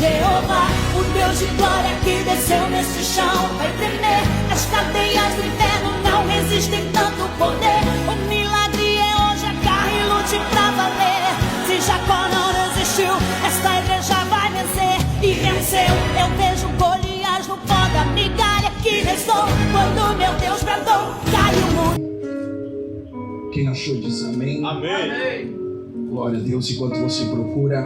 Jeová, o Deus de glória que desceu nesse chão. Vai tremer, as cadeias do inferno não resistem tanto poder. O milagre é hoje, agarre e lute pra valer. Se Jacó não resistiu, esta igreja vai vencer. E venceu, eu vejo Golias no pó da migalha que restou. Quando meu Deus bradou, caiu o mundo. Quem achou diz amém. Amém. Glória a Deus. Enquanto você procura,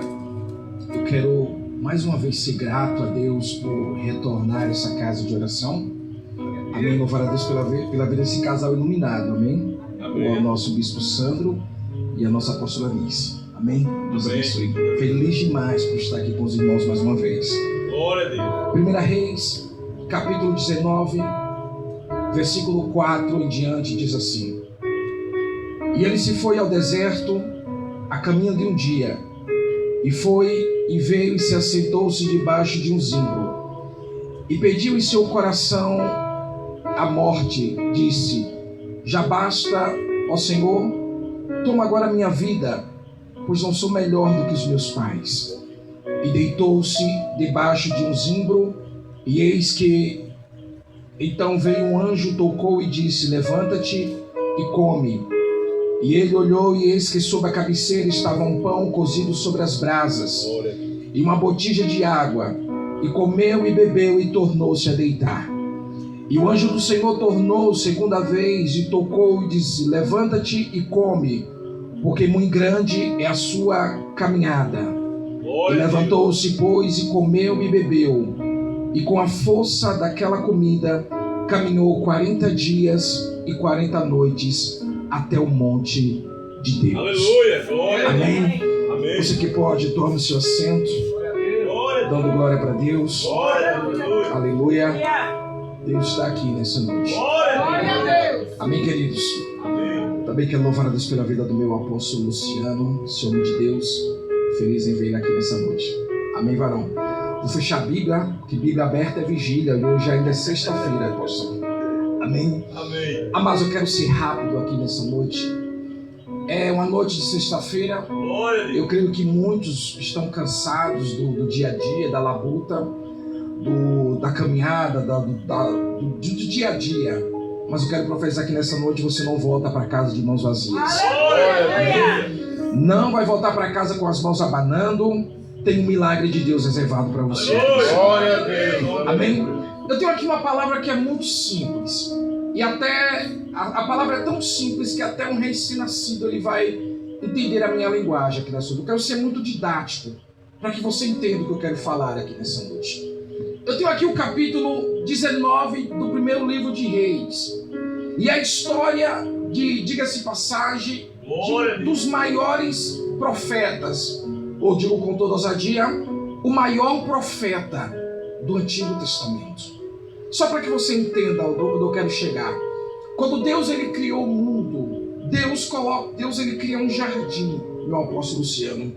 eu quero mais uma vez ser grato a Deus por retornar a essa casa de oração. Amém. Louvar a Deus pela vida desse casal iluminado. Amém. O nosso bispo Sandro e a nossa apóstola Alice. Amém. Deus abençoe. Feliz demais por estar aqui com os irmãos mais uma vez. Glória a Deus. 1 Reis, capítulo 19, versículo 4 em diante, diz assim: E ele se foi ao deserto a caminho de um dia, e foi e veio e se assentou-se debaixo de um zimbro, e pediu em seu coração a morte. Disse: Já basta, ó Senhor, toma agora a minha vida, pois não sou melhor do que os meus pais. E deitou-se debaixo de um zimbro, e eis que então veio um anjo, tocou e disse: Levanta-te e come. E ele olhou, e eis que sob a cabeceira estava um pão cozido sobre as brasas, e uma botija de água. E comeu e bebeu, e tornou-se a deitar. E o anjo do Senhor tornou segunda vez, e tocou e disse: Levanta-te e come, porque muito grande é a sua caminhada. E levantou-se, pois, e comeu e bebeu. E com a força daquela comida, caminhou 40 dias e 40 noites até o monte de Deus. Aleluia. Glória. Amém. Amém. Você que pode, tome o seu assento, dando glória para Deus. Glória. Aleluia. Deus está aqui nessa noite. Glória a Deus. Amém, queridos. Amém. Também quero louvar a Deus pela vida do meu apóstolo Luciano, esse homem de Deus, feliz em vê-lo aqui nessa noite. Amém, varão. Vou fechar a Bíblia, que Bíblia aberta é vigília, e hoje ainda é sexta-feira, apóstolo. Amém. Amém. Mas eu quero ser rápido aqui nessa noite. É uma noite de sexta-feira. Glória a Deus. Eu creio que muitos estão cansados do dia a dia, da labuta, da caminhada, do dia a dia. Mas eu quero profetizar que nessa noite você não volta para casa de mãos vazias. Não vai voltar para casa com as mãos abanando. Tem um milagre de Deus reservado para você. Glória a Deus. Amém? Eu tenho aqui uma palavra que é muito simples. E até a palavra é tão simples que até um recém-nascido ele vai entender a minha linguagem aqui nessa noite. Eu quero ser muito didático para que você entenda o que eu quero falar aqui nessa noite. Eu tenho aqui o capítulo 19 do primeiro livro de Reis. E a história de, diga-se passagem, dos maiores profetas, ou digo com toda ousadia, o maior profeta do Antigo Testamento. Só para que você entenda onde eu quero chegar. Quando Deus ele criou o mundo, Deus ele cria um jardim, meu apóstolo Luciano.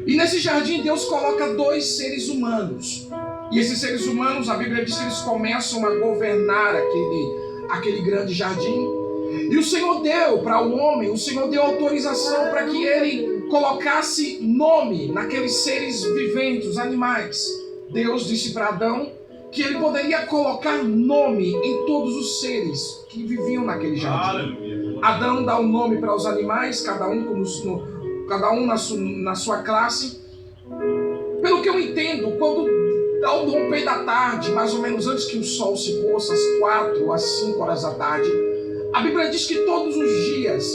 E nesse jardim Deus coloca dois seres humanos. E esses seres humanos, a Bíblia diz que eles começam a governar aquele grande jardim. E o Senhor deu para o homem, o Senhor deu autorização para que ele colocasse nome naqueles seres viventes, os animais. Deus disse para Adão que ele poderia colocar nome em todos os seres que viviam naquele jardim. Adão dá um nome para os animais, cada um na sua classe. Pelo que eu entendo, quando ao romper da tarde, mais ou menos antes que o sol se possa, às 4 ou às 5 horas da tarde, a Bíblia diz que todos os dias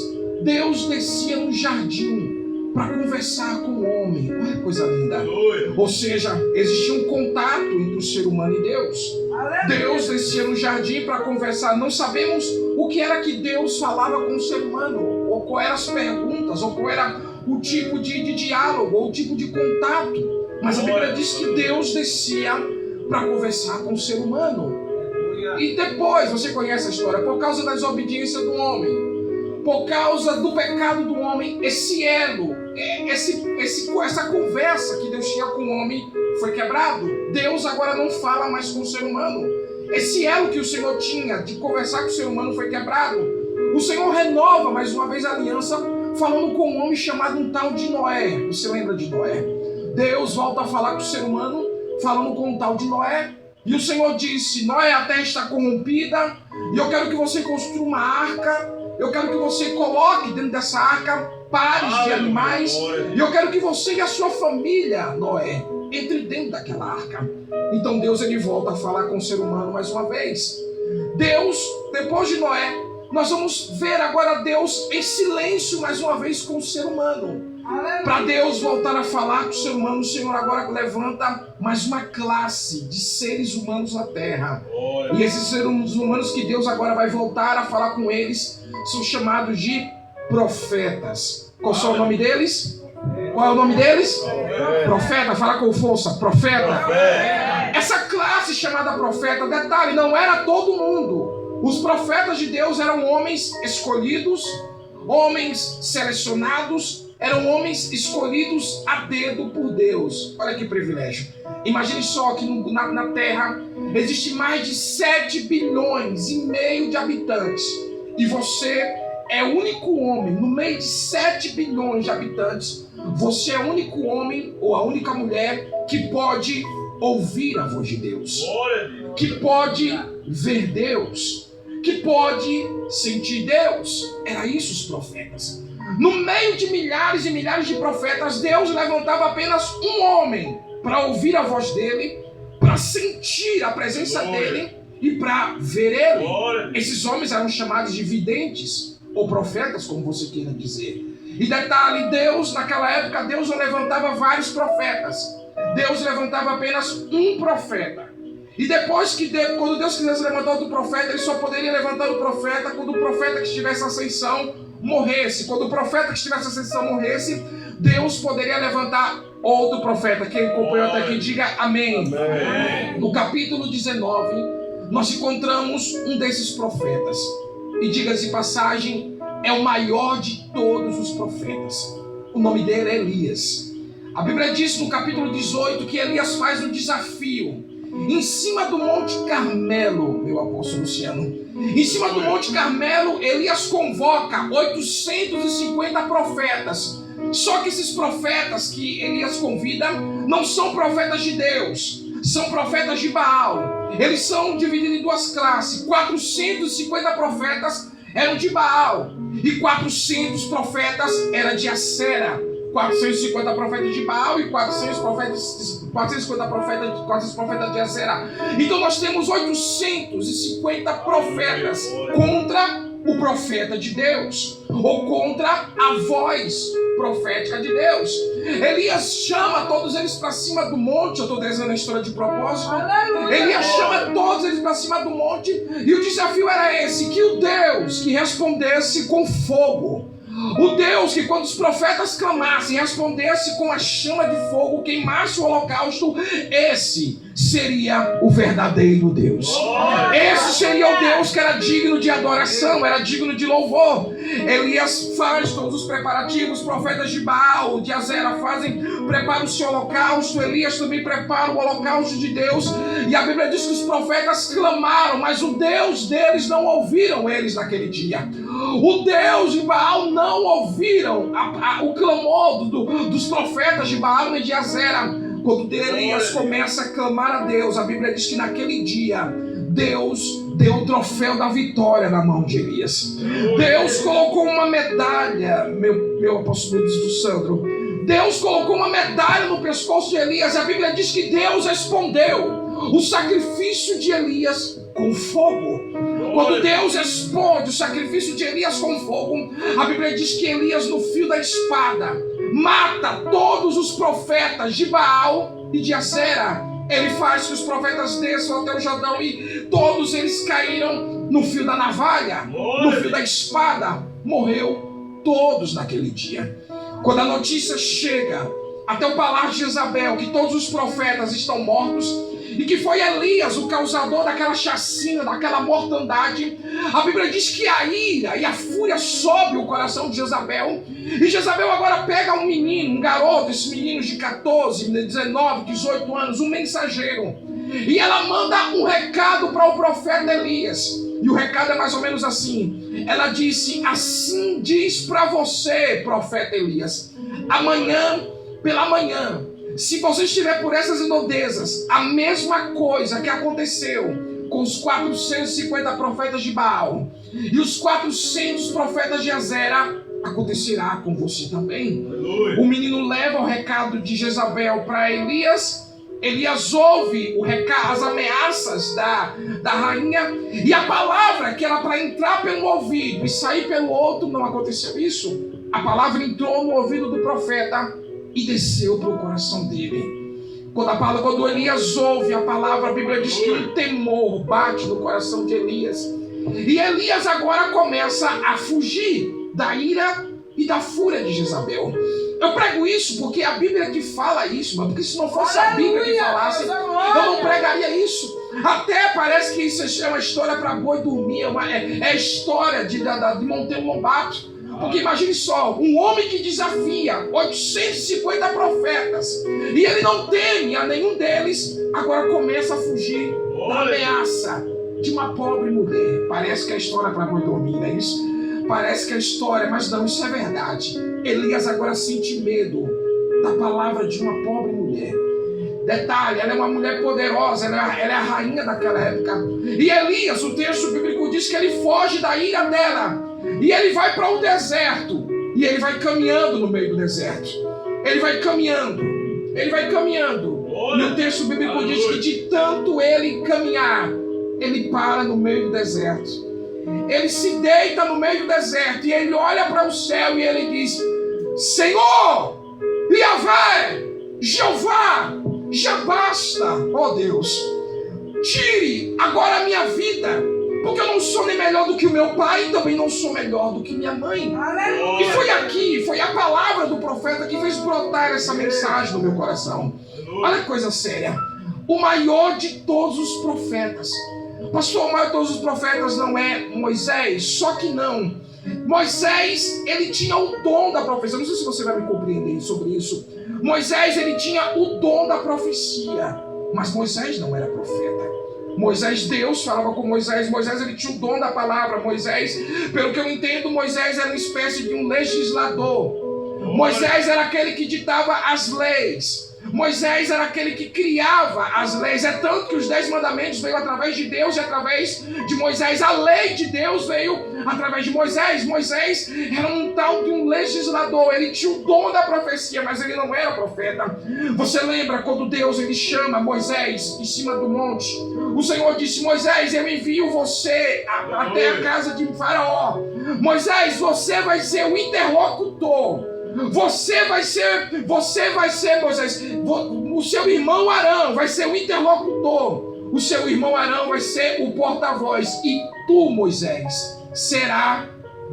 Deus descia no jardim para conversar com o homem. Olha que coisa linda. Ou seja, existia um contato entre o ser humano e Deus. Deus descia no jardim para conversar. Não sabemos o que era que Deus falava com o ser humano, ou quais eram as perguntas, ou qual era o tipo de diálogo, ou o tipo de contato. Mas a Bíblia diz que Deus descia para conversar com o ser humano. E depois, você conhece a história, por causa da desobediência do homem, por causa do pecado do homem, esse elo, essa conversa que Deus tinha com o homem foi quebrado. Deus agora não fala mais com o ser humano. Esse elo que o Senhor tinha de conversar com o ser humano foi quebrado. O Senhor renova mais uma vez a aliança, falando com um homem chamado um tal de Noé. Você lembra de Noé? Deus volta a falar com o ser humano, falando com o tal de Noé. E o Senhor disse: Noé, a terra está corrompida, e eu quero que você construa uma arca, eu quero que você coloque dentro dessa arca pares de animais, e eu quero que você e a sua família, Noé, entre dentro daquela arca. Então Deus ele volta a falar com o ser humano mais uma vez. Deus, depois de Noé, nós vamos ver agora Deus em silêncio mais uma vez com o ser humano. Para Deus voltar a falar com o ser humano, o Senhor agora levanta mais uma classe de seres humanos na terra. E esses seres humanos que Deus agora vai voltar a falar com eles são chamados de profetas. Qual é o nome deles? Qual é o nome deles? Profeta, fala com força, profeta. Essa classe chamada profeta, detalhe, não era todo mundo. Os profetas de Deus eram homens escolhidos, homens selecionados, eram homens escolhidos a dedo por Deus. Olha que privilégio. Imagine só que na Terra existe mais de 7 bilhões e meio de habitantes. E você é o único homem, no meio de 7 bilhões de habitantes, você é o único homem ou a única mulher que pode ouvir a voz de Deus, que pode ver Deus, que pode sentir Deus. Era isso os profetas. No meio de milhares e milhares de profetas, Deus levantava apenas um homem para ouvir a voz dele, para sentir a presença dele e para ver ele. Esses homens eram chamados de videntes ou profetas, como você queira dizer. E detalhe, Deus, naquela época, Deus não levantava vários profetas. Deus levantava apenas um profeta. E depois quando Deus quisesse levantar outro profeta, ele só poderia levantar o profeta quando o profeta que estivesse em ascensão morresse. Quando o profeta que estivesse em ascensão morresse, Deus poderia levantar outro profeta. Quem acompanhou até aqui, diga amém. Amém. No capítulo 19, nós encontramos um desses profetas. E diga-se de passagem, é o maior de todos os profetas. O nome dele é Elias. A Bíblia diz no capítulo 18 que Elias faz um desafio. Em cima do Monte Carmelo, meu apóstolo Luciano, em cima do Monte Carmelo, Elias convoca 850 profetas. Só que esses profetas que Elias convida não são profetas de Deus, são profetas de Baal. Eles são divididos em duas classes. 450 profetas eram de Baal e 400 profetas eram de Acera. 450 profetas de Baal e 450 profetas de Acera. Então nós temos 850 profetas contra o profeta de Deus, ou contra a voz profética de Deus. Elias chama todos eles para cima do monte. Eu estou desenhando a história de propósito. Elias chama todos eles para cima do monte, e o desafio era esse: que o Deus que respondesse com fogo, o Deus que quando os profetas clamassem, respondesse com a chama de fogo, queimasse o holocausto, esse seria o verdadeiro Deus. Esse seria o Deus que era digno de adoração, era digno de louvor. Elias faz todos os preparativos, os profetas de Baal, de Azera preparam o seu holocausto, Elias também prepara o holocausto de Deus, e a Bíblia diz que os profetas clamaram, mas o Deus deles não ouviram eles naquele dia. O Deus de Baal não ouviram o clamor dos profetas de Baal e de Azera. Quando Elias começa a clamar a Deus, a Bíblia diz que naquele dia Deus deu o troféu da vitória na mão de Elias. Deus colocou uma medalha, meu apóstolo Sandro, Deus colocou uma medalha no pescoço de Elias. A Bíblia diz que Deus respondeu o sacrifício de Elias com fogo. Quando Deus responde o sacrifício de Elias com fogo, a Bíblia diz que Elias, no fio da espada, mata todos os profetas de Baal e de Acera. Ele faz que os profetas desçam até o Jordão e todos eles caíram no fio da navalha, no fio da espada. Morreu todos naquele dia. Quando a notícia chega até o palácio de Jezabel que todos os profetas estão mortos e que foi Elias o causador daquela chacina, daquela mortandade, a Bíblia diz que a ira e a fúria sobe o coração de Jezabel, e Jezabel agora pega um menino, um garoto, esses meninos de 14, 19, 18 anos, um mensageiro, e ela manda um recado para o profeta Elias, e o recado é mais ou menos assim. Ela disse: assim diz para você, profeta Elias, amanhã pela manhã Se você estiver por essas redondezas, a mesma coisa que aconteceu com os 450 profetas de Baal e os 400 profetas de Azera, acontecerá com você também. Aleluia. O menino leva o recado de Jezabel para Elias. Elias ouve o recado, as ameaças da rainha, e a palavra que era para entrar pelo ouvido e sair pelo outro, não aconteceu isso. A palavra entrou no ouvido do profeta e desceu para o coração dele. Quando Elias ouve a palavra, a Bíblia diz que um temor bate no coração de Elias. E Elias agora começa a fugir da ira e da fúria de Jezabel. Eu prego isso porque é a Bíblia que fala isso, mano. Porque se não fosse a Bíblia que falasse, eu não pregaria isso. Até parece que isso é uma história para boi dormir, é a história de Monteiro Lobato. Porque imagine só, um homem que desafia 850 profetas e ele não teme a nenhum deles, agora começa a fugir da ameaça de uma pobre mulher. Parece que é a história para boi dormir, não é isso? Parece que é a história, mas não, isso é verdade. Elias agora sente medo da palavra de uma pobre mulher. Detalhe, ela é uma mulher poderosa, ela é a rainha daquela época. E Elias, o texto bíblico diz que ele foge da ira dela. E ele vai para o deserto. E ele vai caminhando no meio do deserto. Ele vai caminhando. E o texto bíblico diz que de tanto ele caminhar, ele para no meio do deserto. Ele se deita no meio do deserto e ele olha para o céu e ele diz: Senhor, Yahvé, Jeová, já basta, ó Deus, tire agora a minha vida, porque eu não sou nem melhor do que o meu pai e também não sou melhor do que minha mãe. E foi a palavra do profeta que fez brotar essa mensagem no meu coração. Olha que coisa séria. O maior de todos os profetas. Pastor, o maior de todos os profetas não é Moisés? Só que não. Moisés, ele tinha o dom da profecia. Não sei se você vai me compreender sobre isso. Moisés, ele tinha o dom da profecia. Mas Moisés não era profeta. Moisés, Deus falava com Moisés. Moisés, ele tinha o dom da palavra. Moisés, pelo que eu entendo, Moisés era uma espécie de um legislador. Moisés era aquele que ditava as leis. Moisés era aquele que criava as leis. É tanto que os 10 mandamentos veio através de Deus e através de Moisés. A lei de Deus veio através de Moisés. Moisés era um tal de um legislador. Ele tinha o dom da profecia, mas ele não era profeta. Você lembra quando Deus ele chama Moisés em cima do monte? O Senhor disse: Moisés, eu envio você até a casa de Faraó. Moisés, você vai ser o interlocutor. Você vai ser, Moisés, o seu irmão Arão vai ser o interlocutor, o seu irmão Arão vai ser o porta-voz, e tu, Moisés, será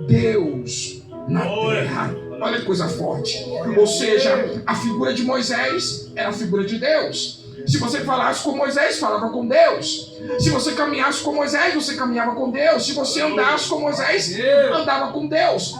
Deus na terra. Olha que coisa forte. Ou seja, a figura de Moisés era a figura de Deus. Se você falasse com Moisés, falava com Deus. Se você caminhasse com Moisés, você caminhava com Deus. Se você andasse com Moisés, andava com Deus.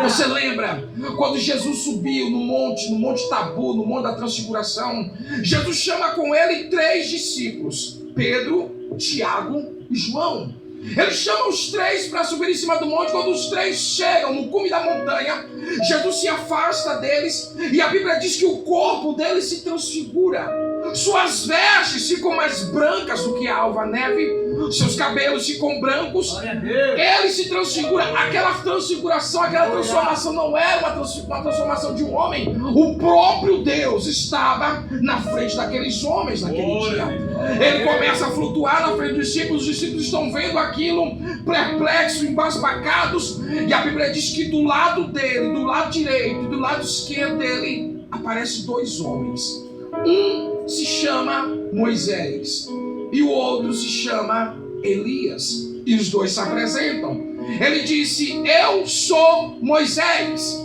Você lembra quando Jesus subiu no monte Tabu, no monte da transfiguração? Jesus chama com ele 3 discípulos: Pedro, Tiago e João. Ele chama os 3 para subir em cima do monte. Quando os 3 chegam no cume da montanha, Jesus se afasta deles e a Bíblia diz que o corpo deles se transfigura. Suas vestes ficam mais brancas do que a alva neve, seus cabelos ficam brancos. Ele se transfigura. Aquela transfiguração, aquela transformação não era uma transformação de um homem. O próprio Deus estava na frente daqueles homens naquele dia. Ele começa a flutuar na frente dos discípulos. Os discípulos estão vendo aquilo perplexos, embasbacados, e a Bíblia diz que do lado dele, do lado direito e do lado esquerdo dele, aparecem 2 homens. Um se chama Moisés e o outro se chama Elias, e os 2 se apresentam. Ele disse: eu sou Moisés,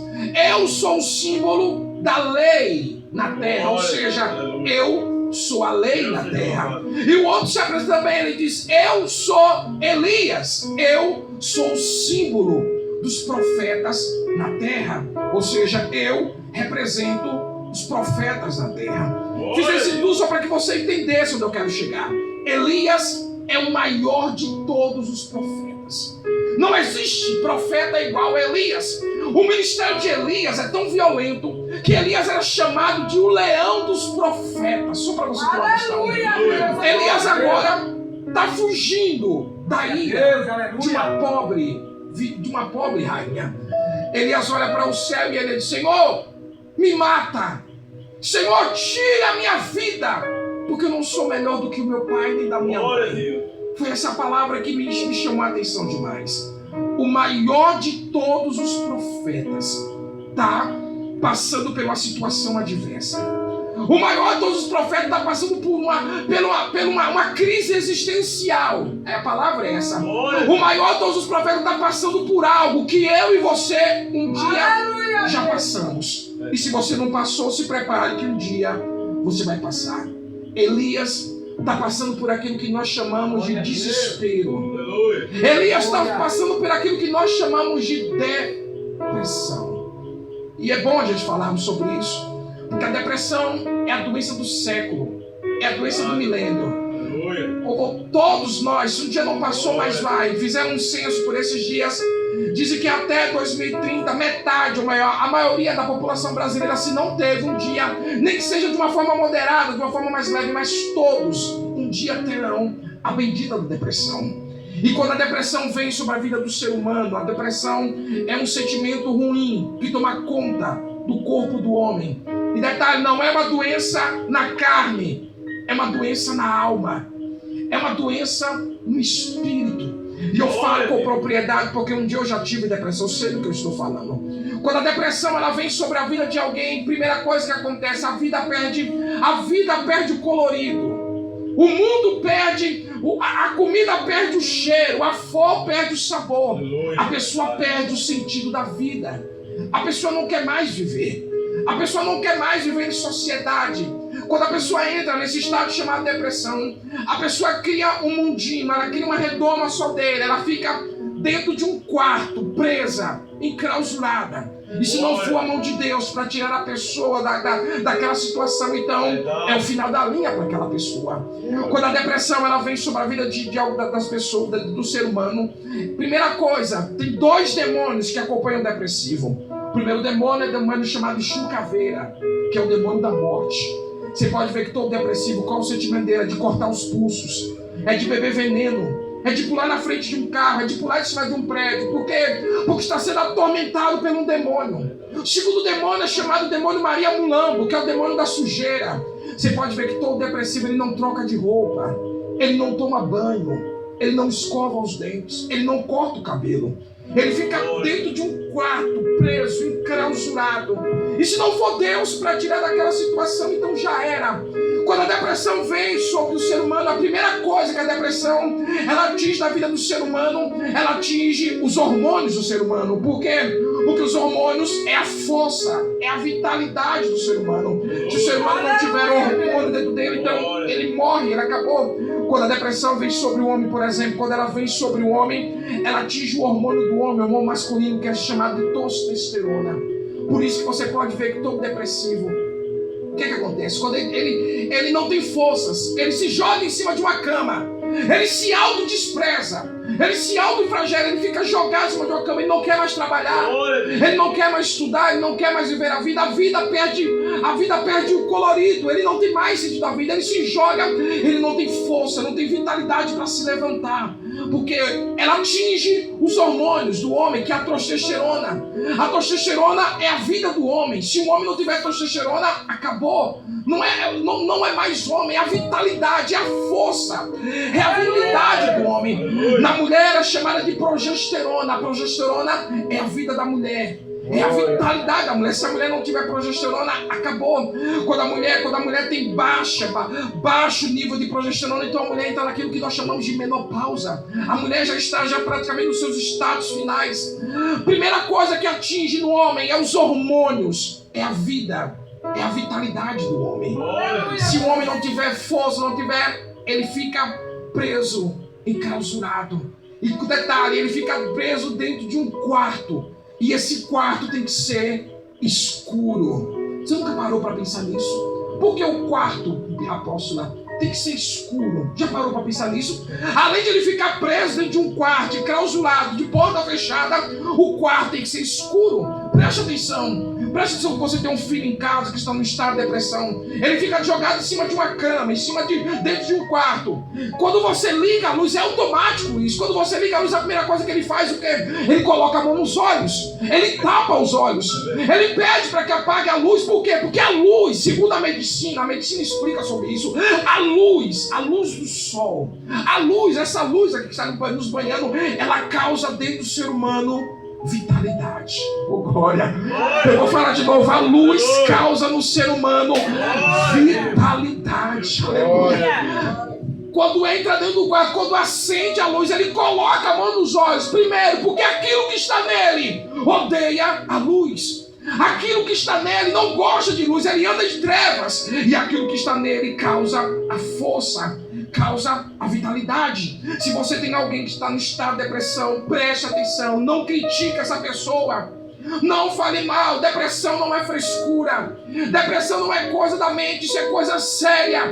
eu sou o símbolo da lei na terra, ou seja, eu sou a lei na terra. E o outro se apresenta também, ele diz: eu sou Elias, eu sou o símbolo dos profetas na terra, ou seja, eu represento os profetas na terra. Fiz esse tudo só para que você entendesse onde eu quero chegar. Elias é o maior de todos os profetas. Não existe profeta igual a Elias. O ministério de Elias é tão violento que Elias era chamado de o leão dos profetas. Só para você ter uma noção. Elias agora está fugindo da ira de uma pobre rainha. Elias olha para o céu e ele diz: Senhor, me mata. Senhor, tira a minha vida, porque eu não sou melhor do que o meu pai nem da minha mãe. Foi essa palavra que me chamou a atenção demais. O maior de todos os profetas está passando por uma situação adversa. O maior de todos os profetas está passando por uma crise existencial. A palavra é essa. O maior de todos os profetas está passando por algo que eu e você um dia já passamos. E se você não passou, se prepare que um dia você vai passar. Elias está passando por aquilo que nós chamamos de desespero. Elias está passando por aquilo que nós chamamos de depressão. E é bom a gente falarmos sobre isso, porque a depressão é a doença do século, é a doença do milênio. Todos nós, se um dia não passou, mas vai. Fizeram um censo por esses dias. Dizem que até 2030, metade, ou maior, a maioria da população brasileira, se não teve um dia, nem que seja de uma forma moderada, de uma forma mais leve, mas todos um dia terão a bendita da depressão. E quando a depressão vem sobre a vida do ser humano, a depressão é um sentimento ruim que toma conta do corpo do homem. E detalhe, não é uma doença na carne, é uma doença na alma, é uma doença no espírito. E eu falo com propriedade porque um dia eu já tive depressão, eu sei do que eu estou falando. Quando a depressão ela vem sobre a vida de alguém, primeira coisa que acontece, a vida perde o colorido. O mundo perde, a comida perde o cheiro, a flor perde o sabor. A pessoa perde o sentido da vida. A pessoa não quer mais viver. A pessoa não quer mais viver em sociedade. Quando a pessoa entra nesse estado chamado depressão, a pessoa cria um mundinho, ela cria uma redoma só dele, ela fica dentro de um quarto, presa, enclausurada. E se não for a mão de Deus para tirar a pessoa daquela situação, então é o final da linha para aquela pessoa. Quando a depressão ela vem sobre a vida das pessoas, do ser humano, primeira coisa, tem 2 demônios que acompanham o depressivo. O primeiro demônio é o demônio chamado Chucaveira, que é o demônio da morte. Você pode ver que todo depressivo, qual o sentimento dele? É de cortar os pulsos, é de beber veneno, é de pular na frente de um carro, é de pular de cima de um prédio. Por quê? Porque está sendo atormentado por um demônio. O segundo demônio é chamado demônio Maria Mulambo, que é o demônio da sujeira. Você pode ver que todo depressivo ele não troca de roupa, ele não toma banho, ele não escova os dentes, ele não corta o cabelo. Ele fica dentro de um quarto, preso, enclausurado. E se não for Deus para tirar daquela situação, então já era. Quando a depressão vem sobre o ser humano, a primeira coisa que a depressão ela atinge na vida do ser humano, ela atinge os hormônios do ser humano. Por quê? Porque os hormônios é a força, é a vitalidade do ser humano. Se o ser humano não tiver hormônio dentro dele, então ele morre, ele acabou. Quando a depressão vem sobre o homem, por exemplo, quando ela vem sobre o homem, ela atinge o hormônio do homem, o hormônio masculino, que é chamado de testosterona. Por isso que você pode ver que todo depressivo, o que acontece? Quando ele não tem forças, ele se joga em cima de uma cama, ele se autodespreza, ele se autoflagela, ele fica jogado em cima de uma cama, ele não quer mais trabalhar, ele não quer mais estudar, ele não quer mais viver a vida perde o colorido, ele não tem mais sentido da vida, ele se joga, ele não tem força, não tem vitalidade para se levantar, porque ela atinge os hormônios do homem, que é a testosterona. A testosterona é a vida do homem. Se o homem não tiver testosterona, acabou. Não é mais homem, é a vitalidade, é a força, é a virilidade do homem. Na mulher é chamada de progesterona. A progesterona é a vida da mulher. É a vitalidade da mulher. Se a mulher não tiver progesterona, acabou. Quando a mulher tem baixo nível de progesterona, então a mulher entra naquilo que nós chamamos de menopausa. A mulher já está praticamente nos seus estados finais. Primeira coisa que atinge no homem é os hormônios, é a vida, é a vitalidade do homem. Se o homem não tiver força, ele fica preso, enclausurado. E com detalhe, ele fica preso dentro de um quarto. E esse quarto tem que ser escuro. Você nunca parou para pensar nisso? Por que o quarto, apóstola, tem que ser escuro? Já parou para pensar nisso? Além de ele ficar preso dentro de um quarto, enclausurado, de porta fechada, o quarto tem que ser escuro. Preste Presta atenção que você tem um filho em casa que está no estado de depressão. Ele fica jogado em cima de uma cama, dentro de um quarto. Quando você liga a luz, é automático isso. Quando você liga a luz, a primeira coisa que ele faz, o quê? Ele coloca a mão nos olhos. Ele tapa os olhos. Ele pede para que apague a luz. Por quê? Porque a luz, segundo a medicina explica sobre isso. A luz do sol, essa luz aqui que está nos banhando, ela causa dentro do ser humano vitalidade. Oh, glória. Eu vou falar de novo. A luz causa no ser humano vitalidade. Aleluia. Quando entra dentro do quarto, quando acende a luz, ele coloca a mão nos olhos. Primeiro, porque aquilo que está nele odeia a luz. Aquilo que está nele não gosta de luz, ele anda de trevas. E aquilo que está nele causa a força, causa a vitalidade. Se você tem alguém que está no estado de depressão, preste atenção, não critique essa pessoa. Não fale mal. Depressão não é frescura. Depressão não é coisa da mente, isso é coisa séria.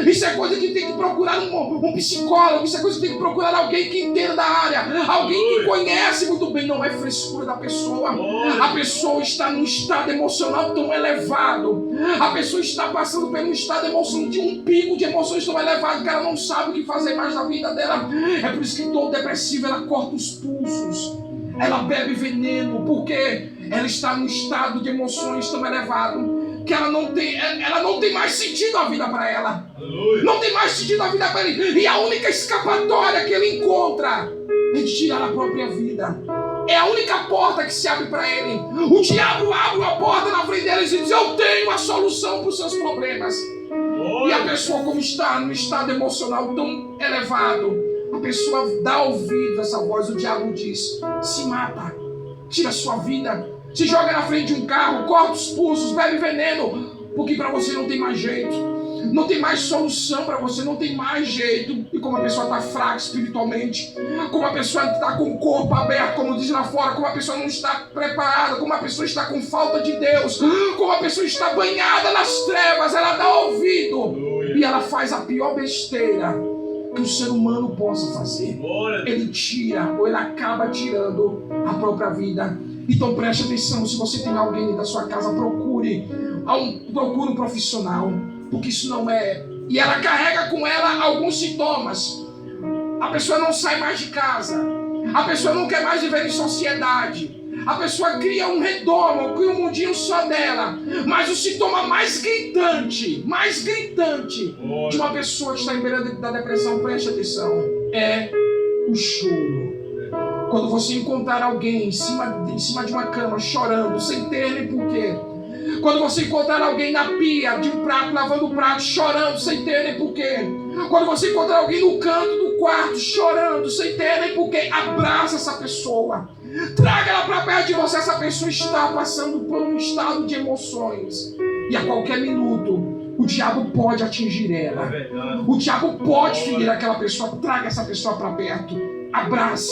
Isso é coisa que tem que procurar um psicólogo. Isso é coisa que tem que procurar alguém que entenda da área, alguém que conhece muito bem. Não é frescura da pessoa. A pessoa está num estado emocional tão elevado. A pessoa está passando por um estado emocional, de um pico de emoções tão elevado que ela não sabe o que fazer mais na vida dela. É por isso que todo depressivo, ela corta os pulsos. Ela bebe veneno, porque ela está num estado de emoções tão elevado que ela não tem mais sentido a vida para ela. Não tem mais sentido a vida para ele. E a única escapatória que ele encontra é de tirar a própria vida. É a única porta que se abre para ele. O diabo abre uma porta na frente dele e diz: eu tenho a solução para os seus problemas. E a pessoa, como está num estado emocional tão elevado, a pessoa dá ouvido a essa voz. O diabo diz: se mata, tira a sua vida, se joga na frente de um carro, corta os pulsos, bebe veneno, porque para você não tem mais jeito, não tem mais solução para você, não tem mais jeito. E como a pessoa está fraca espiritualmente, como a pessoa está com o corpo aberto, como diz lá fora, como a pessoa não está preparada, como a pessoa está com falta de Deus, como a pessoa está banhada nas trevas, ela dá ouvido e ela faz a pior besteira que o ser humano possa fazer. Ele tira, ou ele acaba tirando a própria vida. Então preste atenção, se você tem alguém da sua casa, procure um profissional, porque isso não é... E ela carrega com ela alguns sintomas. A pessoa não sai mais de casa, a pessoa não quer mais viver em sociedade, a pessoa cria um redomo, cria um mundinho só dela. Mas o sintoma mais gritante de uma pessoa que está em beira da depressão, preste atenção, é o choro. Quando você encontrar alguém em cima de uma cama chorando, sem ter nem porquê. Quando você encontrar alguém na pia de um prato, lavando o prato, chorando, sem ter nem porquê. Quando você encontrar alguém no canto do quarto, chorando, sem ter nem porquê, abraça essa pessoa. Traga ela para perto de você. Essa pessoa está passando por um estado de emoções. E a qualquer minuto, o diabo pode atingir ela. O diabo pode ferir aquela pessoa. Traga essa pessoa para perto. Abrace,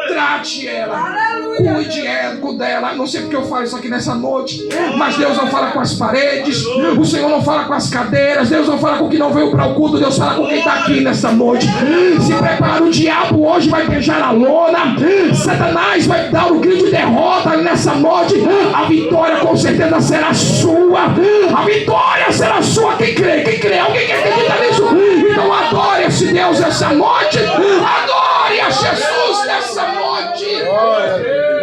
trate ela, cuide dela. Não sei porque eu falo isso aqui nessa noite, mas Deus não fala com as paredes, o Senhor não fala com as cadeiras, Deus não fala com quem não veio para o culto, Deus fala com quem está aqui nessa noite. Se prepara, o diabo hoje vai beijar a lona, Satanás vai dar o grito de derrota nessa noite. A vitória com certeza será sua, a vitória será sua. Quem crê, alguém que acredita nisso? Então adore esse Deus essa noite, adore a Jesus nessa noite.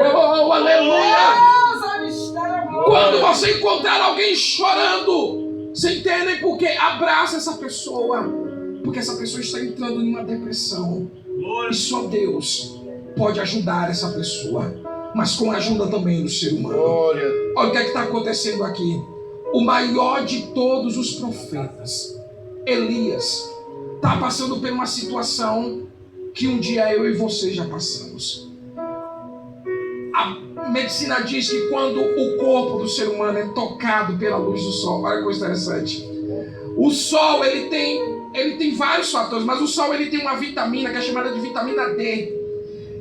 Oh, aleluia. Quando você encontrar alguém chorando, sem ter nem porquê, abraça essa pessoa, porque essa pessoa está entrando em uma depressão. E só Deus pode ajudar essa pessoa, mas com a ajuda também do ser humano. Olha o que é que está acontecendo aqui. O maior de todos os profetas, Elias, está passando por uma situação que um dia eu e você já passamos. A medicina diz que quando o corpo do ser humano é tocado pela luz do sol, olha que coisa interessante. O sol, ele tem vários fatores, mas o sol ele tem uma vitamina que é chamada de vitamina D.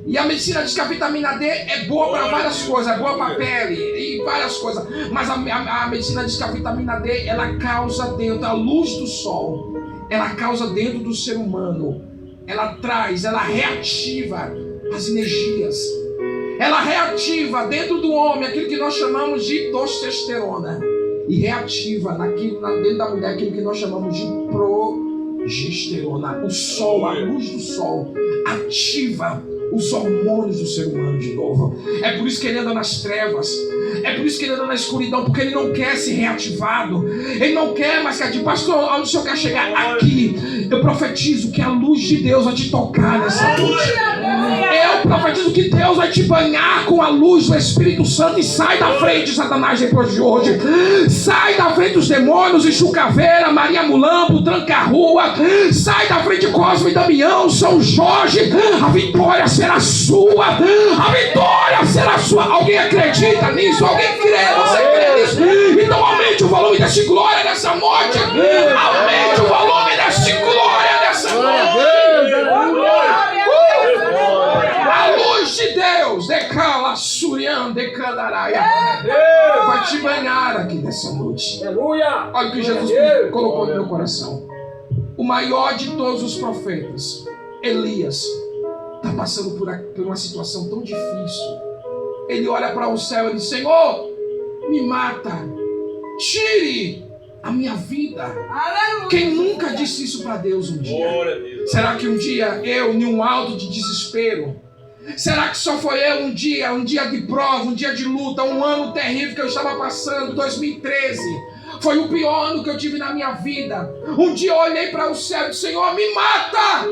E a medicina diz que a vitamina D é boa para várias coisas, é boa para a pele e várias coisas. Mas a medicina diz que a vitamina D, ela causa dentro, a luz do sol, ela causa dentro do ser humano, ela reativa as energias. ela reativa dentro do homem aquilo que nós chamamos de testosterona. E reativa dentro da mulher aquilo que nós chamamos de progesterona. O sol, a luz do sol, ativa os hormônios do ser humano de novo. É por isso que ele anda nas trevas. É por isso que ele anda na escuridão, porque ele não quer ser reativado. Ele não quer mais que pastor, onde o senhor quer chegar? Aqui. Eu profetizo que a luz de Deus vai te tocar nessa noite. Eu profetizo que Deus vai te banhar com a luz do Espírito Santo. E sai da frente, Satanás, depois de hoje. Sai da frente dos demônios, Exu Caveira, Maria Mulambo, Tranca-Rua. Sai da frente de Cosme e Damião, São Jorge. A vitória será sua. A vitória será sua. Alguém acredita nisso? Alguém crê? Você crê nisso? Então aumente o volume dessa glória nessa noite. Aumente o volume dessa glória nessa noite. A luz de Deus, decala, surian, decandaraia, vai te banhar aqui nessa noite. Olha o que Jesus colocou no meu coração. O maior de todos os profetas, Elias, está passando por uma situação tão difícil. Ele olha para o céu e diz: Senhor, me mata, tire a minha vida. Aleluia. Quem nunca disse isso para Deus um dia? Será que um dia eu, em um alto de desespero, será que só foi eu um dia de prova, um dia de luta, um ano terrível que eu estava passando, 2013, foi o pior ano que eu tive na minha vida. Um dia eu olhei para o céu e disse: Senhor, me mata,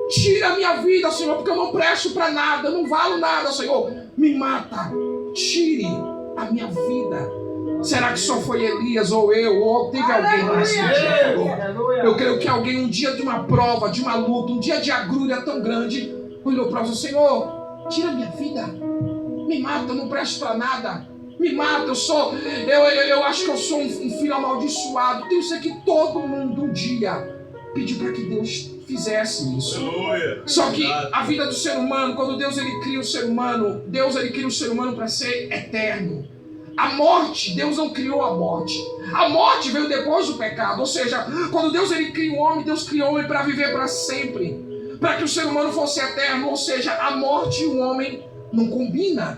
tira a minha vida, Senhor, porque eu não presto para nada, eu não valo nada, Senhor, me mata, tire a minha vida. Será que só foi Elias ou eu, ou teve alguém mais que um dia falou? Eu creio que alguém, um dia de uma prova, de uma luta, um dia de agrulha tão grande, olhou para o Senhor, tira a minha vida, me mata, eu não presto para nada, me mata, eu acho que eu sou um filho amaldiçoado. Eu sei que todo mundo um dia pediu para que Deus fizesse isso. Só que a vida do ser humano, quando Deus ele cria o ser humano, Deus ele cria o ser humano para ser eterno. A morte, Deus não criou a morte. A morte veio depois do pecado. Ou seja, quando Deus ele cria o homem, Deus criou o homem para viver para sempre, para que o ser humano fosse eterno. Ou seja, a morte e o homem não combinam.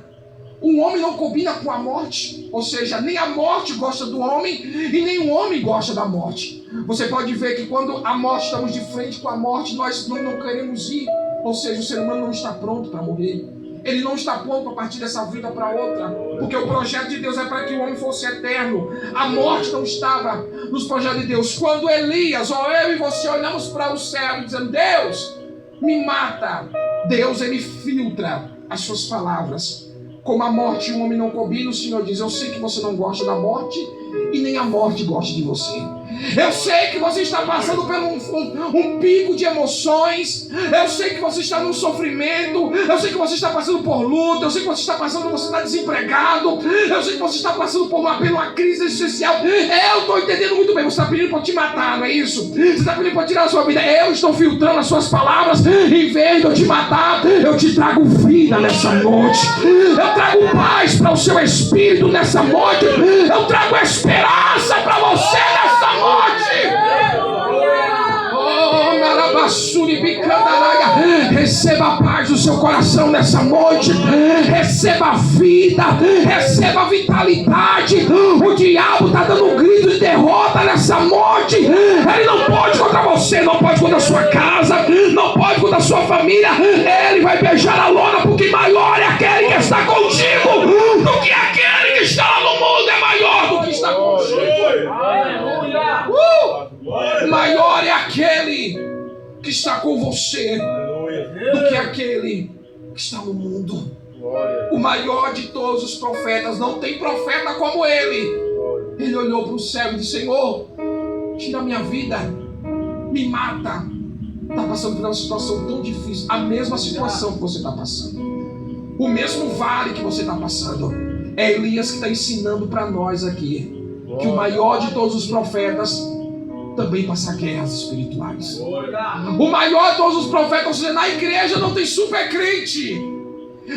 O homem não combina com a morte. Ou seja, nem a morte gosta do homem e nem o homem gosta da morte. Você pode ver que quando a morte, estamos de frente com a morte, nós não queremos ir. Ou seja, o ser humano não está pronto para morrer. Ele não está pronto para partir dessa vida para outra. Porque o projeto de Deus é para que o homem fosse eterno. A morte não estava nos projetos de Deus. Quando Elias, ou eu e você, olhamos para o céu dizendo: Deus, me mata. Deus, ele filtra as suas palavras. Como a morte e o homem não combinam, o Senhor diz: eu sei que você não gosta da morte e nem a morte gosta de você. Eu sei que você está passando por um pico de emoções. Eu sei que você está num sofrimento. Eu sei que você está passando por luta. Eu sei que você está passando, você está desempregado. Eu sei que você está passando por uma crise existencial. Eu estou entendendo muito bem. Você está pedindo para te matar, não é isso? Você está pedindo para tirar a sua vida. Eu estou filtrando as suas palavras. Em vez de eu te matar, eu te trago vida nessa noite. Eu trago paz para o seu espírito nessa noite. Eu trago esperança para você nessa noite. Receba a paz do seu coração nessa noite. Receba a vida. Receba a vitalidade. O diabo está dando um grito de derrota nessa noite. Ele não pode contra você, não pode contra a sua casa, não pode contra a sua família. Ele vai beijar a lona, porque maior é aquele que está contigo do que aquele que está lá no mundo. É maior do que está contigo. Maior é aquele que está com você do que aquele que está no mundo. O maior de todos os profetas, não tem profeta como ele. Ele olhou para o céu e disse: Senhor, tira a minha vida, me mata. Está passando por uma situação tão difícil, a mesma situação que você está passando, o mesmo vale que você está passando. É Elias que está ensinando para nós aqui que o maior de todos os profetas também passa guerras espirituais. O maior de todos os profetas, ou seja, na igreja não tem super crente,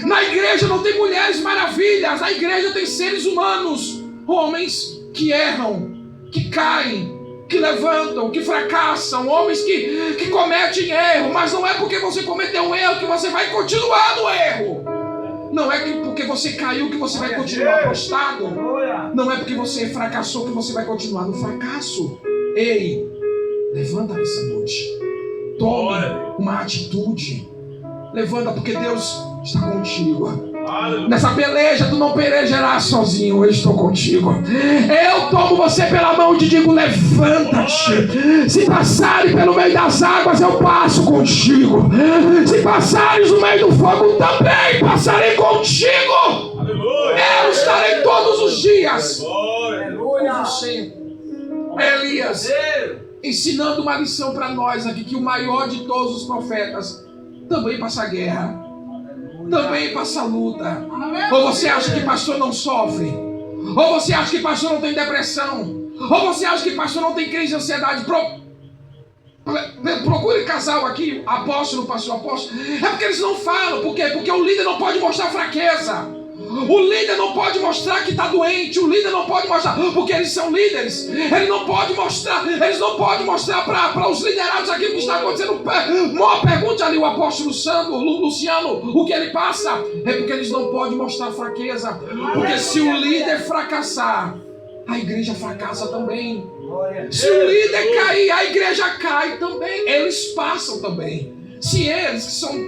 na igreja não tem mulheres maravilhas, na igreja tem seres humanos, homens que erram, que caem, que levantam, que fracassam, homens que cometem erro, mas não é porque você cometeu um erro que você vai continuar no erro. Não é que porque você caiu que você vai continuar prostrado. Não é porque você fracassou que você vai continuar no fracasso. Ei, levanta nessa noite. Tome uma atitude. Levanta porque Deus está contigo. Nessa peleja tu não pelejarás sozinho. Eu estou contigo. Eu tomo você pela mão e te digo: levanta-te. Se passares pelo meio das águas, eu passo contigo. Se passares no meio do fogo, também passarei contigo. Eu estarei todos os dias com você. Elias ensinando uma lição para nós aqui, que o maior de todos os profetas também passa guerra, também passa luta. Ou você acha que pastor não sofre? Ou você acha que pastor não tem depressão? Ou você acha que pastor não tem crise de ansiedade? Procure casal aqui, apóstolo, pastor, apóstolo. É porque eles não falam. Por quê? Porque o líder não pode mostrar fraqueza. O líder não pode mostrar que está doente. O líder não pode mostrar, porque eles são líderes. Eles não podem mostrar para os liderados aquilo que está acontecendo. Pergunte ali o apóstolo Luciano o que ele passa. É porque eles não podem mostrar fraqueza. Porque se o líder fracassar, a igreja fracassa também. Se o líder cair, a igreja cai também. Eles passam também. Se eles, que são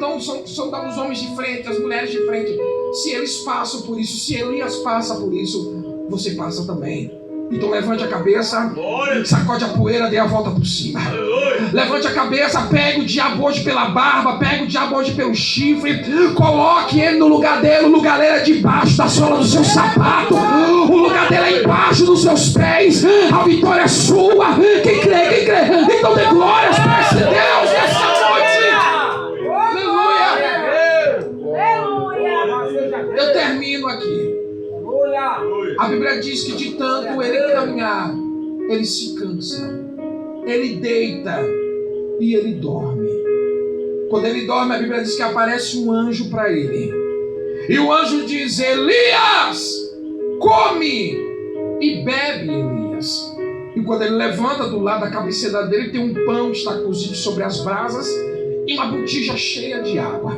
os homens de frente, as mulheres de frente, se eles passam por isso, se Elias passa por isso, você passa também. Então levante a cabeça, sacode a poeira, dê a volta por cima. Levante a cabeça, pegue o diabo hoje pela barba, pegue o diabo hoje pelo chifre, coloque ele no lugar dele. O lugar dele é debaixo da sola do seu sapato, o lugar dele é embaixo dos seus pés. A vitória é sua. Quem crê, então dê glórias para esse Deus nessa noite. Eu termino aqui. A Bíblia diz que de tanto ele caminhar, ele se cansa, ele deita e ele dorme. Quando ele dorme, a Bíblia diz que aparece um anjo para ele. E o anjo diz: Elias, come e bebe, Elias. E quando ele levanta do lado da cabeceira dele, tem um pão que está cozido sobre as brasas e uma botija cheia de água.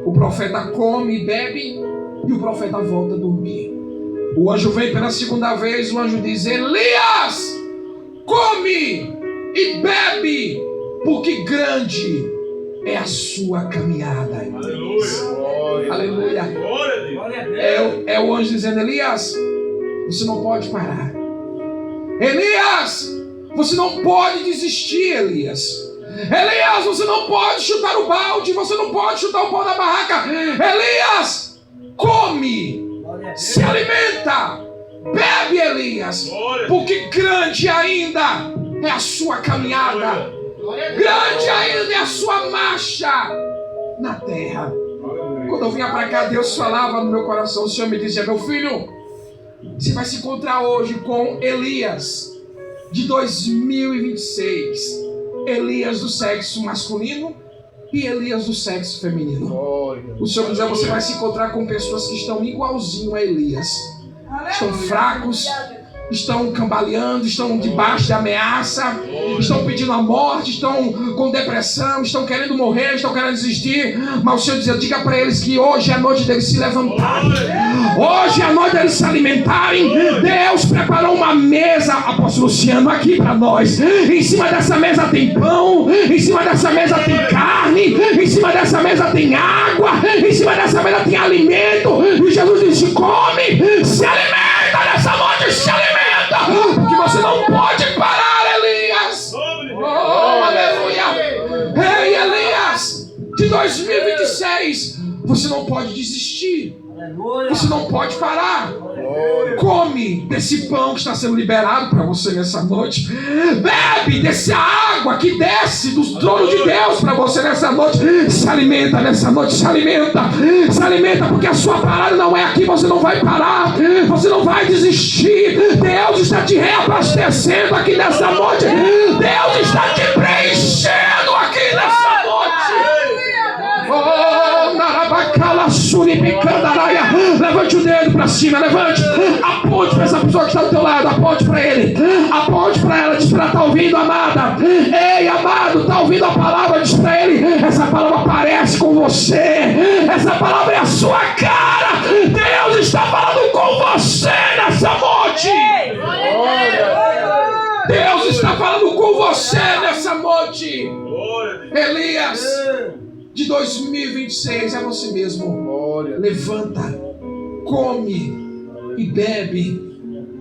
O profeta come e bebe e o profeta volta a dormir. O anjo vem pela segunda vez, o anjo diz: Elias, come e bebe, porque grande é a sua caminhada. Aleluia. É o anjo dizendo: Elias, você não pode parar. Elias, você não pode desistir, Elias. Elias, você não pode chutar o balde, você não pode chutar o pau da barraca. Elias, come, se alimenta, bebe, Elias, porque grande ainda é a sua caminhada, grande ainda é a sua marcha na terra. Quando eu vinha para cá, Deus falava no meu coração. O Senhor me dizia: meu filho, você vai se encontrar hoje com Elias de 2026. Elias do sexo masculino e Elias do sexo feminino. O Senhor diz: você vai se encontrar com pessoas que estão igualzinho a Elias. Estão fracos, estão cambaleando, estão debaixo de ameaça, estão pedindo a morte, estão com depressão, estão querendo morrer, estão querendo desistir. Mas o Senhor diz: diga para eles que hoje é a noite deles se levantarem, hoje é a noite deles se alimentarem. Deus preparou uma mesa, apóstolo Luciano, aqui para nós. Em cima dessa mesa tem pão, em cima dessa mesa tem carne, em cima dessa mesa tem água, em cima dessa mesa tem alimento. E Jesus disse: come, se alimenta nessa noite, se alimenta, porque você não pode parar, Elias. Oh, aleluia. Ei, Elias, de 2026, você não pode desistir. Você não pode parar. Come desse pão que está sendo liberado para você nessa noite. Bebe dessa água que desce do trono de Deus para você nessa noite. Se alimenta nessa noite, se alimenta. Se alimenta, porque a sua parada não é aqui. Você não vai parar, você não vai desistir. Deus está te reabastecendo aqui nessa noite. Deus está te preenchendo aqui nessa noite. Oh, narabacala, suribicandaraia. Levante o dedo para cima, levante. Aponte para essa pessoa que está do teu lado, aponte para ele, aponte para ela, diz para ela: está ouvindo, amada? Ei, amado, está ouvindo a palavra? Diz para ele: essa palavra parece com você, essa palavra é a sua cara, está falando com você nessa noite. Deus está falando com você nessa noite. Elias, de 2026 é você mesmo. Levanta, come e bebe,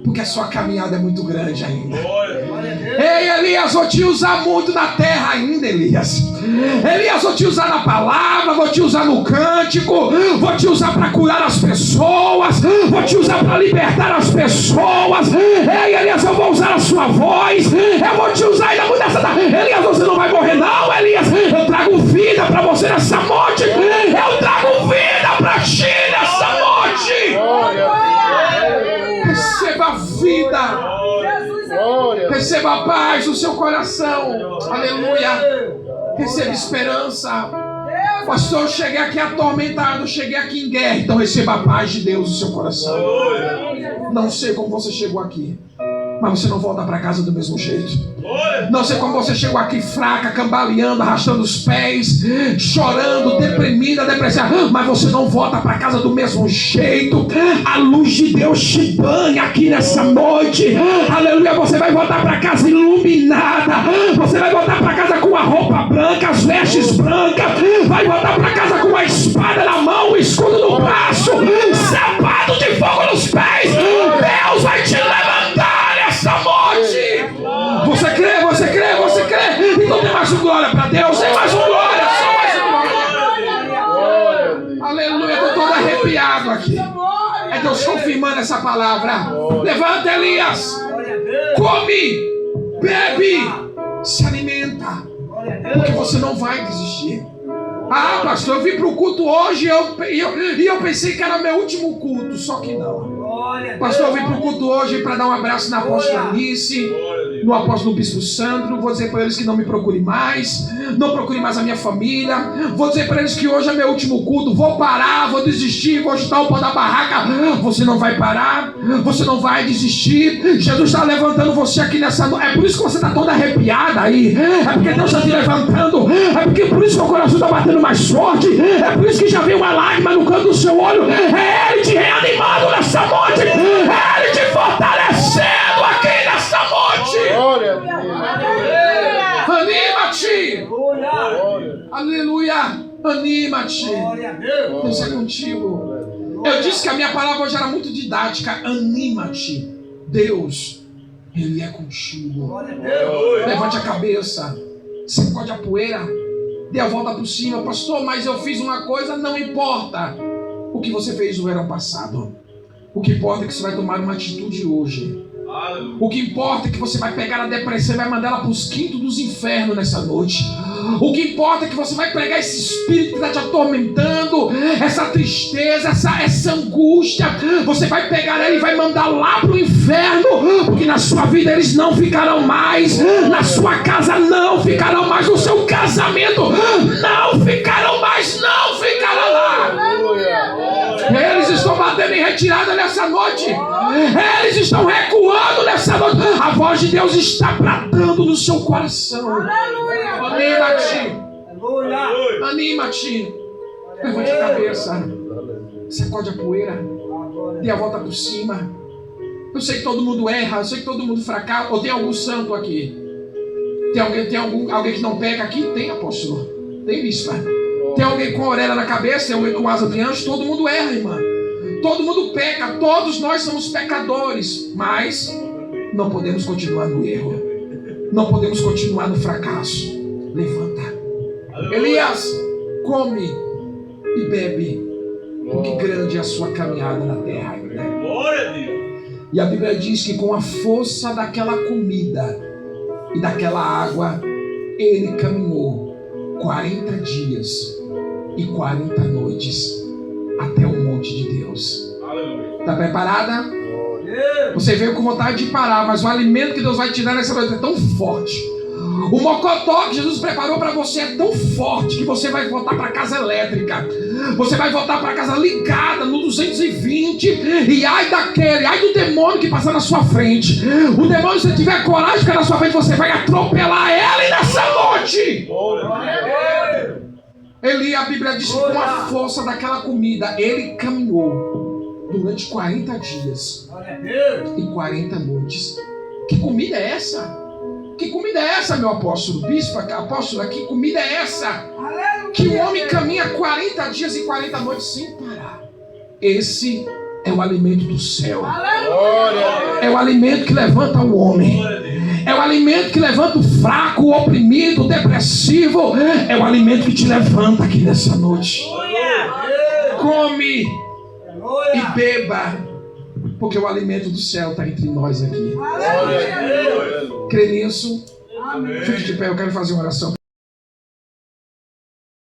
porque a sua caminhada é muito grande ainda. Ei, Elias, vou te usar muito na terra ainda, Elias. Elias, vou te usar na palavra, vou te usar no cântico, vou te usar para curar as pessoas, vou te usar para libertar as pessoas. Ei, Elias, eu vou usar a sua voz, eu vou te usar ainda muito nessa. Elias, você não vai morrer não, Elias. Eu trago vida para você nessa noite. Eu trago vida para ti nessa noite. Receba vida. Receba a paz no seu coração. Aleluia. Receba esperança. Pastor, eu cheguei aqui atormentado, eu cheguei aqui em guerra. Então receba a paz de Deus no seu coração. Não sei como você chegou aqui, mas você não volta para casa do mesmo jeito. Não sei como você chegou aqui fraca, cambaleando, arrastando os pés, chorando, deprimida, depressiva, mas você não volta para casa do mesmo jeito. A luz de Deus te banha aqui nessa noite. Aleluia, você vai voltar para casa iluminada. Você vai voltar para casa com a roupa branca, as vestes brancas. Vai voltar para casa com a espada na mão, o escudo no braço, sapato de fogo nos pés. Deus vai te levantar nessa noite. Você crê, você crê, você crê. Então tem mais um glória para Deus. Tem mais um glória, só mais um glória. Aleluia, eu estou todo arrepiado aqui. É Deus confirmando essa palavra. Levanta, Elias. Come, bebe, se alimenta, porque você não vai desistir. Ah, pastor, eu vim para o culto hoje e eu pensei que era meu último culto, só que não. Pastor, eu vim para o culto hoje para dar um abraço na apóstola Alice, no apóstolo Bispo Sandro. Vou dizer para eles que não me procure mais, não procure mais a minha família. Vou dizer para eles que hoje é meu último culto. Vou parar, vou desistir, vou chutar o pau da barraca. Você não vai parar, você não vai desistir. Jesus está levantando você aqui nessa noite. É por isso que você está toda arrepiada aí. É porque Deus está te levantando. É porque por isso que o coração está batendo mais forte. É por isso que já veio uma lágrima no canto do seu olho. É Ele te reanimando nessa noite. É Ele te fortalecendo aqui nessa noite. Anima-te. Aleluia. Anima-te. Deus é contigo. Eu disse que a minha palavra hoje era muito didática. Anima-te. Deus, Ele é contigo. Levante a cabeça. Sacode a poeira. Dê a volta por cima. Pastor, mas eu fiz uma coisa. Não importa o que você fez no verão passado. O que importa é que você vai tomar uma atitude hoje. O que importa é que você vai pegar a depressão e vai mandar ela para os quintos dos infernos nessa noite. O que importa é que você vai pegar esse espírito que está te atormentando, essa tristeza, essa angústia. Você vai pegar ela e vai mandar lá para o inferno, porque na sua vida eles não ficarão mais, na sua casa não ficarão mais, no seu casamento não ficarão mais, não ficarão lá. Eles estão batendo em retirada nessa noite. Eles estão recuando nessa noite. A voz de Deus está bradando no seu coração. Anima-te. Anima-te. Levante a cabeça. Sacode a poeira. Dê a volta por cima. Eu sei que todo mundo erra. Eu sei que todo mundo fracassa. Ou tem algum santo aqui? Tem alguém que não pega aqui? Tem, apóstolo. Tem, bispa. Tem alguém com a orelha na cabeça, tem alguém com asa de anjo. Todo mundo erra, irmã. Todo mundo peca. Todos nós somos pecadores. Mas não podemos continuar no erro. Não podemos continuar no fracasso. Levanta. Elias, come e bebe. Porque grande é a sua caminhada na terra. E a Bíblia diz que com a força daquela comida e daquela água, ele caminhou 40 dias e 40 noites até o monte de Deus. Está preparada? Você veio com vontade de parar, mas o alimento que Deus vai te dar nessa noite é tão forte. O mocotó que Jesus preparou para você é tão forte que você vai voltar para casa elétrica. Você vai voltar para casa ligada no 220. E ai do demônio que passar na sua frente. O demônio, se tiver coragem de ficar na sua frente, você vai atropelar ele nessa noite. Eli, a Bíblia diz que com a força daquela comida, ele caminhou durante 40 dias Glória a Deus. e 40 noites. Que comida é essa? Que comida é essa, meu apóstolo? Bispo, apóstolo, que comida é essa? Que o homem caminha 40 dias e 40 noites sem parar. Esse é o alimento do céu. Glória a Deus. É o alimento que levanta o homem. Glória a Deus. É o alimento que levanta o fraco, o oprimido, o depressivo. É o alimento que te levanta aqui nessa noite. Come e beba, porque o alimento do céu está entre nós aqui. Glória a Deus. Crê nisso? Amém. Fique de pé, eu quero fazer uma oração.